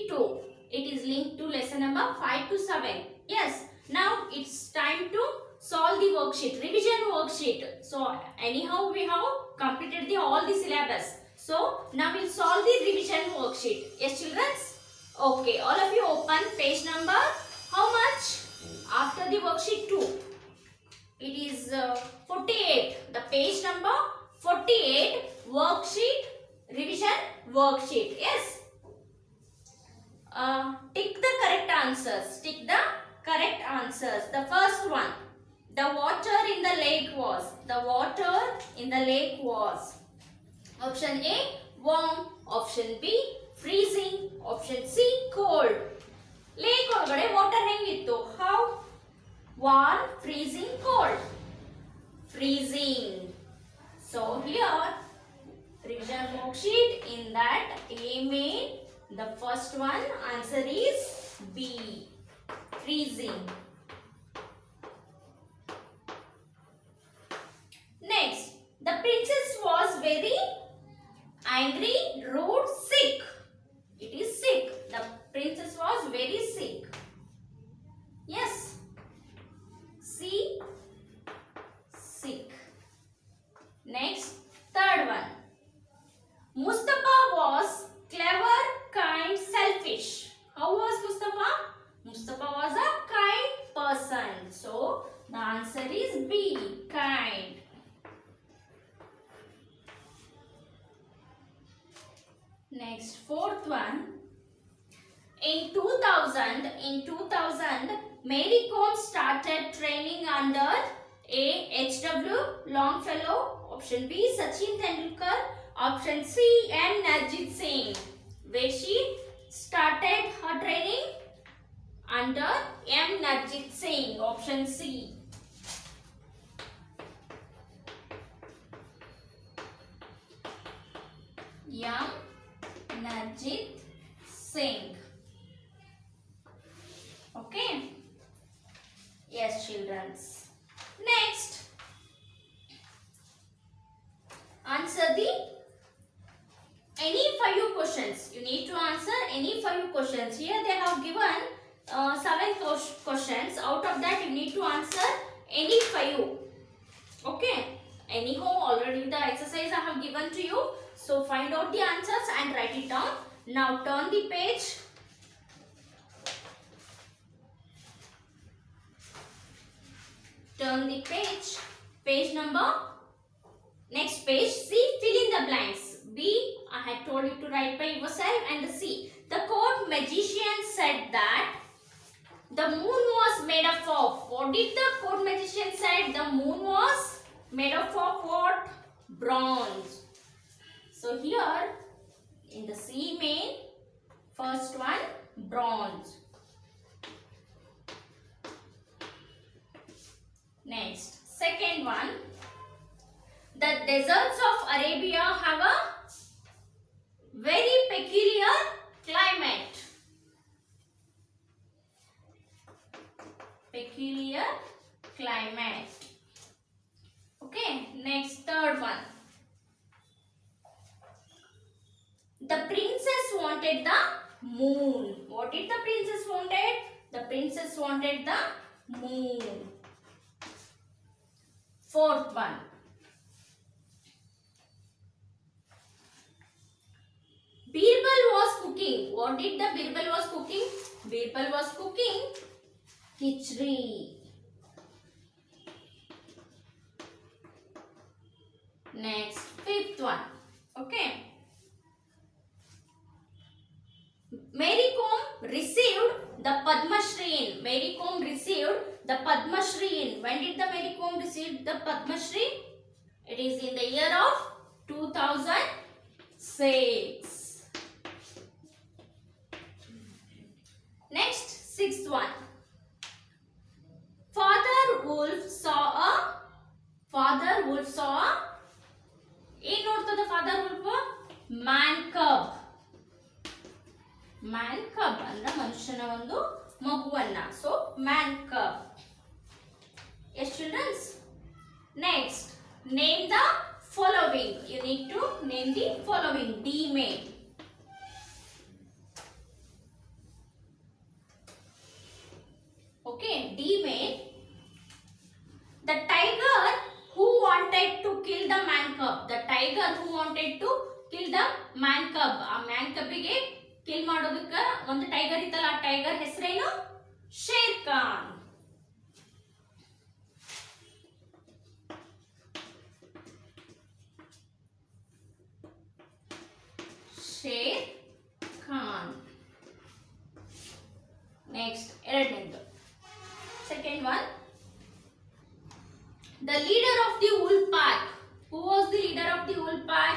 worksheet 2. It is linked to lesson number 5 to 7. Yes, now it's time to solve the worksheet, revision worksheet. So anyhow we have completed all the syllabus. So now we'll solve the revision worksheet. Yes, children? Okay, all of you open page number how much? After the worksheet 2. It is 48. The page number 48 worksheet, revision worksheet. Yes. Tick the correct answers. Tick the correct answers. The first one. The water in the lake was. The water in the lake was. Option A, warm. Option B, freezing. Option C, cold. Lake ಒಳಗಡೆ water ಹೆಂಗಿತ್ತು? How? Warm, freezing, cold. Freezing. So here, revision worksheet in that A main, the first one answer is B, freezing. Next, the princess was very angry, rude, sick. It is sick. The princess was very sick. Yes. C, sick. Next, third one. Mustafa was clever, kind, selfish. How was Mustafa? Mustafa was a kind person. So, the answer is B, kind. Next, fourth one. In 2000, Mary Kom started training under A. H.W. Longfellow. Option B. Sachin Tendulkar. Option C. M. Narjit Singh. Where she started her training? Under M. Narjit Singh. Option C. M. Narjit Singh. Okay. Yes, children. Next, answer the any 5 questions. You need to answer any 5 questions. Here they have given 7 questions. Out of that, you need to answer any 5. Okay. Anyhow, already the exercise I have given to you. So find out the answers and write it down. Now turn the page. Turn the page. Page number. Next page. C. Fill in the blanks. B. I had told you to write by yourself. And the C. The court magician said that the moon was made up of. What did the court magician said? The moon was made up of what? Bronze. So here in the C main, first one, bronze. Next, second one, the deserts of Arabia have a very peculiar climate. Peculiar climate. Okay, next, third one. The princess wanted the moon. What did the princess wanted? The princess wanted the moon. Fourth one. Birbal was cooking. What did the Birbal was cooking? Birbal was cooking khichdi. Next, fifth one. Okay. Mary Kom received the Padma Shri. Mary Kom received the Padma Shri. When did the Mary Kom receive the Padma Shri? It is in the year of 2006. Next, sixth one. Father Wolf saw a. ಏನು ನೋಡ್ತದೆ Father Wolf? Man cub. Man ಕಬ್ ಅಂದ್ರೆ ಮನುಷ್ಯನ ಒಂದು ಮಗುವನ್ನ. So man ಕಬ್. Yes, children. Next, name the following. You need to name the following. D main. Okay, D main. The tiger who wanted to kill the man cub. The tiger who wanted to kill the man cub. ಆ man cub ಗೆ kill ಮಾಡೋದಕ್ಕ ಒಂದು tiger ಇತ್ತಲ್ಲ, ಆ tiger ಹೆಸರೇನು? Sher Khan. Sher Khan. Next ಎರಡನೇದು. Second one. The leader of the wolf pack. Who was the leader of the wolf pack?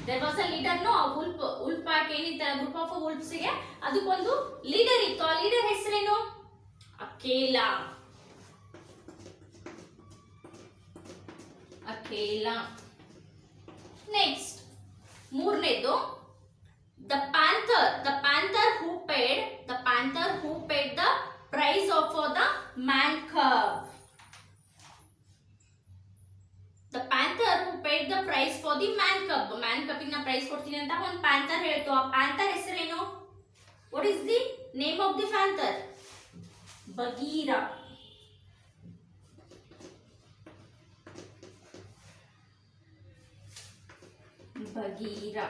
There was a leader, no? Wolf pack ಏನಿತ್ತು, group of wolves ಗೆ ಅದಕ್ಕೊಂದು ಲೀಡರ್ ಇತ್ತು. ಆ ಲೀಡರ್ ಹೆಸರೇನು? ಅಕೇಲಾ. ಅಕೇಲಾ. ನೆಕ್ಸ್ಟ್ ಮೂರನೇದು. The panther who paid the price of for the man cub. The panther who paid the price for the man cub. Man cub ನ price ಕೊಡ್ತೀನಿ ಅಂತ ಒಂದು panther ಹೇಳ್ತು. ಆ panther ಹೆಸರೇನು? What is the name of the panther? Bagheera. Bagheera.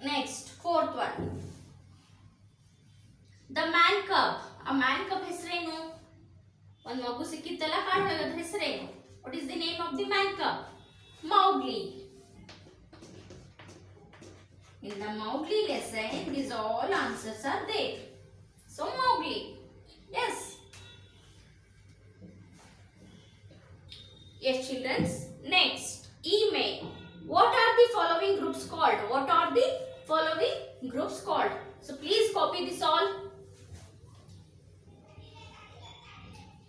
Next, fourth one. The man cub. A man cub ಹೆಸರೇನು? ಒಂದು ಮಗು ಸಿಕ್ಕಿತ್ತಲ್ಲ ಕಾಡೊಳಗೆ, ಅದ್ರ ಹೆಸರೇನು? What is the name of the man cub? Mowgli. In the Mowgli lesson, these all answers are there. So Mowgli. Yes. Yes, children. Next, email. What are the following groups called? What are the following groups called? So please copy this all.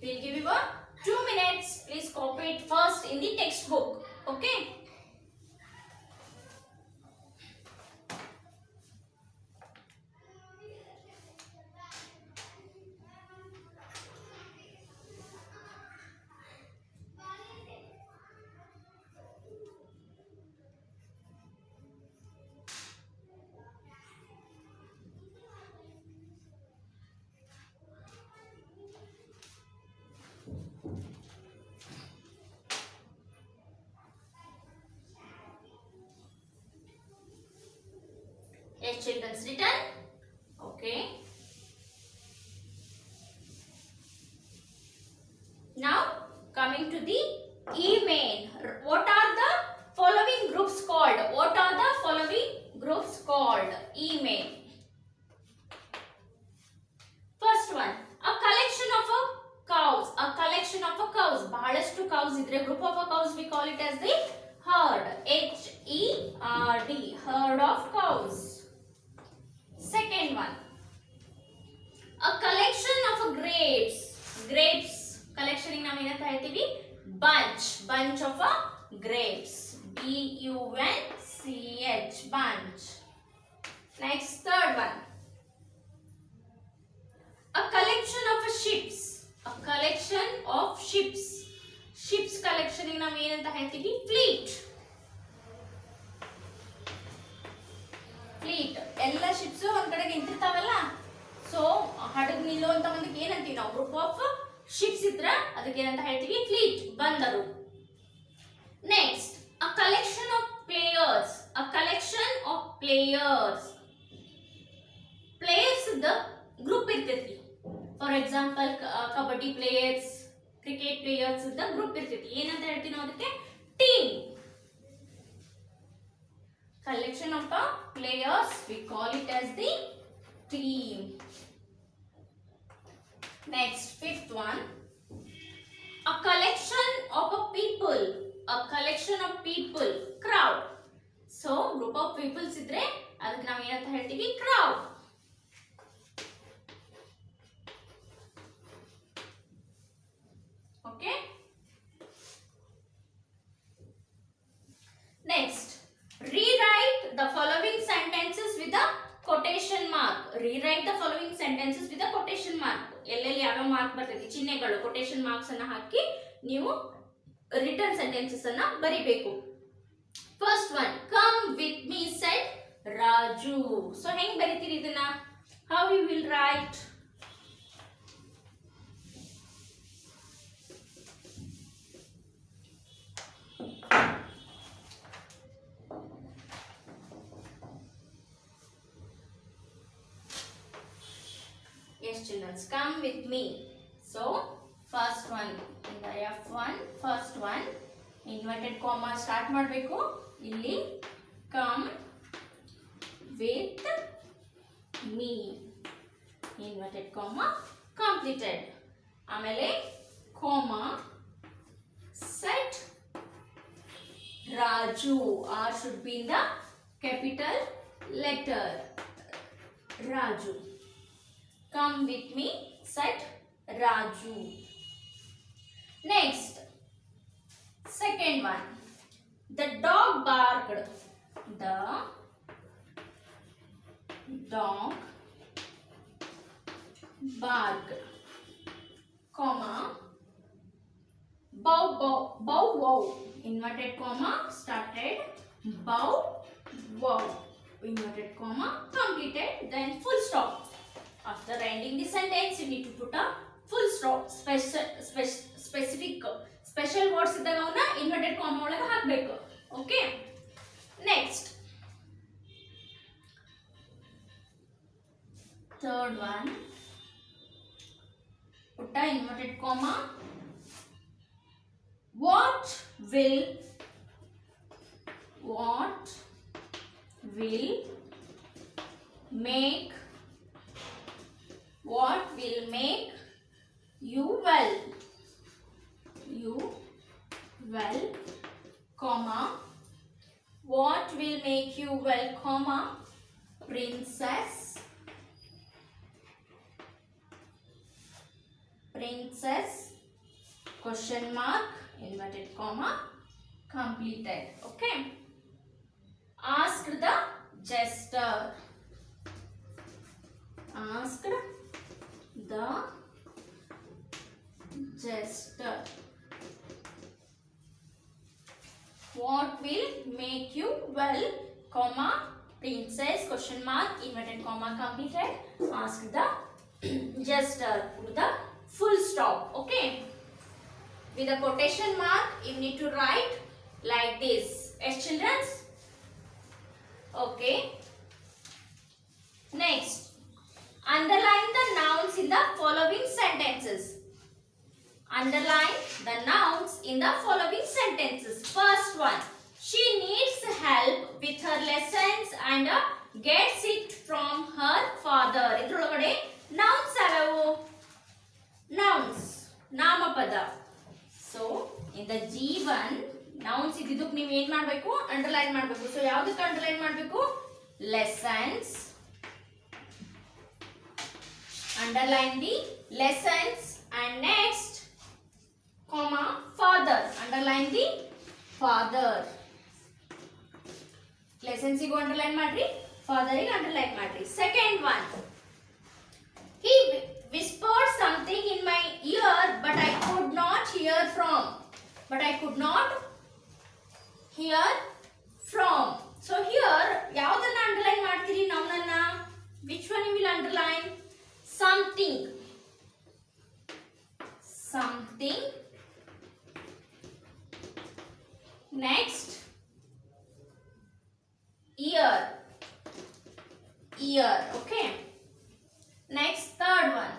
We'll give you 2 minutes. Please copy it first in the textbook. Okay? Yes, children's written. Okay. Now coming to the email. What are the following groups called? What are the following groups called? Email. First one, a collection of cows. A collection of cows. ಬಹಳಷ್ಟು cows ಇದ್ರೆ group of cows we call it as the herd. H-E-R-D. Herd of cows. Second one, a collection of grapes. Grapes collection ಗೆ ನಾವು ಏನಂತ ಹೇಳ್ತೀವಿ? Bunch of grapes. B-U-N-C-H. Bunch. Next, third one, a collection of ships. A collection of ships. Ships collection ಗೆ ನಾವು ಏನಂತ ಹೇಳ್ತೀವಿ? Fleet. Fleet. ಎಲ್ಲ ships ಒಂದ್ ಕಡೆಗೆ ನಿಂತಿರ್ತಾವಲ್ಲ, ಸೊ ಹಡಗ್ ನಿಲ್ಲುವಂತ ಒಂದಕ್ಕೆ ಏನಂತೀವಿ ನಾವು? ಗ್ರೂಪ್ ಆಫ್ ಶಿಪ್ಸ್ ಇದ್ರ ಅದಕ್ಕೆ ಏನಂತ ಹೇಳ್ತೀವಿ? ಫ್ಲೀಟ್. ಬಂದರು. Next, a collection of players. A collection of players. Players ದ ಗ್ರೂಪ್ ಇರ್ತೈತಿ. For example kabaddi players, cricket players ದ ಗ್ರೂಪ್ ಇರ್ತೈತಿ. ಏನಂತ ಹೇಳ್ತೀವಿ ನಾವು ಅದಕ್ಕೆ? Team. Collection of players, we call it as the team. Next, fifth one, a collection of people. A collection of people, crowd. So group of people ಇದ್ರೆ ಅದಕ್ಕೆ ನಾವು ಏನಂತ ಹೇಳ್ತೀವಿ? crowd. Okay? Next, rewrite the following sentences with a quotation mark. Rewrite the following sentences with a quotation mark. ಎಲ್ಲೆಲ್ಲಿ ಯಾವ mark ಬರ್ತೈತಿ, ಚಿಹ್ನೆಗಳು, quotation marks ಅನ್ನು ಹಾಕಿ ನೀವು ರಿಟರ್ನ್ ಸೆಂಟೆನ್ಸಸ್ ಅನ್ನ ಬರಿಬೇಕು. First one, come with me said Raju. So ಹೆಂಗ್ ಬರಿತೀರಿ ಇದನ್ನ? How you will write? Yes, children, come with me. So, first one in the F1, first one, inverted comma start ಮಾಡಬೇಕು. ಇಲ್ಲಿ come with me, inverted comma completed. ಆಮೇಲೆ comma set Raju. R should be in the capital letter. Raju. Come with me, set Raju. Next, second one. The dog barked. The dog barked. Comma. Bow, bow, bow, wow. Inverted comma started. Bow, wow. Inverted comma completed. Then full stop. After ending the sentence, you need to put a full stop. Special words ಇದ್ದಾಗ ಅವನ್ನ inverted comma ಒಳಗೆ ಹಾಕಬೇಕು. Okay. Next. Third one. Put a inverted comma. What will make you well? Comma. What will make you well, comma, princess, question mark, inverted comma, completed. Okay. Asked the jester. Asked the jester. What will make you well, comma, princess, question mark, inverted comma, completed. Ask the jester. Put the full stop. Okay. With a quotation mark, you need to write like this. Yes, children? Okay. Next, underline the nouns in the following sentences. Underline the nouns in the following sentences. First one, she needs help with her lessons and gets it from her father. ಇದ್ರೊಳಗಡೆ nouns ಯಾವ್ಯಾವು? Nouns, ನಾಮಪದ. So, in the G1, nouns ಇದ್ದಿದ್ದಕ್ಕೆ ನೀವು ಏನು ಮಾಡಬೇಕು? Underline ಮಾಡಬೇಕು. So ಯಾವುದಕ್ಕೆ underline ಮಾಡಬೇಕು? Lessons. Underline the lessons and next, comma, father. Underline the father. Lessons igu underline madri, father igu underline madri. Second one, he whispered something in my ear but I could not hear from. So here yavudanna underline ಮಾಡ್ತೀರಿ noun? Which one you will underline? Something. Next, ear. Okay. Next, third one,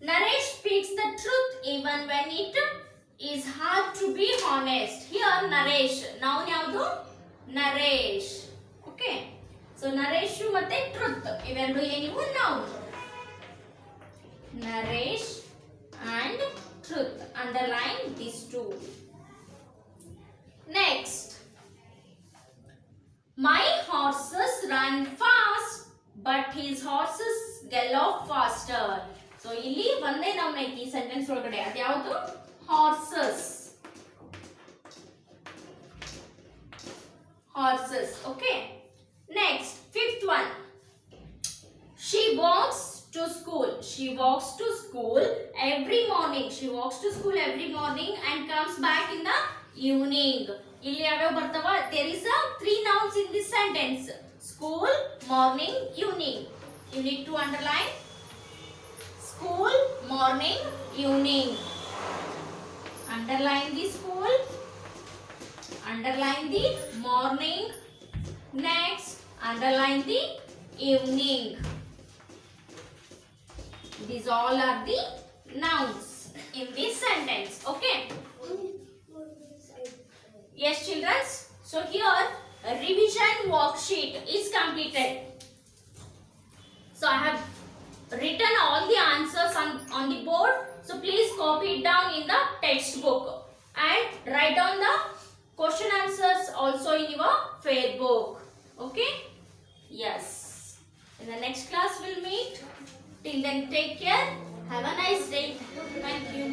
Naresh speaks the truth even when it is hard to be honest. Here Naresh, noun ಯಾವುದು? Naresh. Okay. So Naresh ಮತ್ತೆ truth ಇವೆರಡು ಏನಿವು noun. Naresh and truth. Underline these two. Next, my horses run fast but his horses gallop faster. So ಇಲ್ಲಿ ಒಂದೇ noun ಐತಿ ಈ sentence ಒಳಗಡೆ. ಅದು ಯಾವುದು? Horses. Okay. Next, fifth one, she walks to school every morning. And comes back in the evening. ಇಲ್ಲಿ ಯಾವ್ಯಾವ ಬರ್ತಾವ? There is a 3 nouns in this sentence. School, morning, evening. You need to underline school, morning, evening. Underline the school, underline the morning, next underline the evening. These all are the nouns in this sentence. Okay. Yes, children. So here a revision worksheet is completed. So I have written all the answers on the board. So please copy it down in the textbook and write down the question answers also in your fair book. Okay? Yes. In the next class we'll meet. Till then, take care. Have a nice day. Thank you.